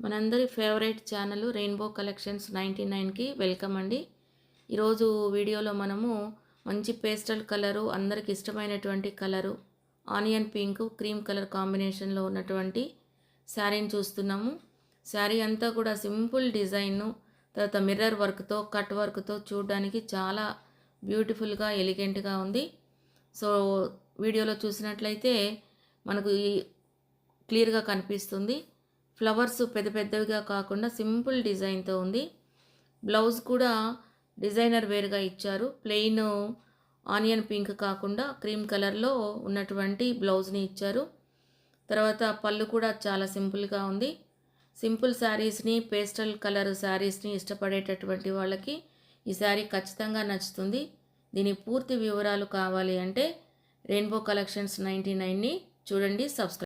మనందరి favourite channel rainbow collections 99కి welcome అండి. ఈరోజు వీడియోలో మనము మంచి పేస్టల్ కలరు, అందరికి ఇష్టమైనటువంటి colour, onion pink cream colour కాంబినేషన్లో ఉన్నటువంటి శారీని చూస్తున్నాము. శారీ అంతా కూడా సింపుల్ డిజైన్ను, తర్వాత మిర్రర్ వర్క్తో, కట్ వర్క్తో చూడడానికి చాలా బ్యూటిఫుల్గా ఎలిగెంట్గా ఉంది. సో వీడియోలో చూసినట్లయితే మనకు క్లియర్గా కనిపిస్తుంది. ఫ్లవర్స్ పెద్ద పెద్దవిగా కాకుండా సింపుల్ డిజైన్తో ఉంది. బ్లౌజ్ కూడా డిజైనర్ వేర్గా ఇచ్చారు. ప్లెయిన్ ఆనియన్ పింక్ కాకుండా క్రీమ్ కలర్లో ఉన్నటువంటి బ్లౌజ్ని ఇచ్చారు. తర్వాత పళ్ళు కూడా చాలా సింపుల్గా ఉంది. సింపుల్ శారీస్ని, పేస్టల్ కలర్ శారీస్ని ఇష్టపడేటటువంటి వాళ్ళకి ఈ శారీ ఖచ్చితంగా నచ్చుతుంది. దీని పూర్తి వివరాలు కావాలి అంటే రెయిన్బో కలెక్షన్స్ 99ని చూడండి, సబ్స్క్రైబ్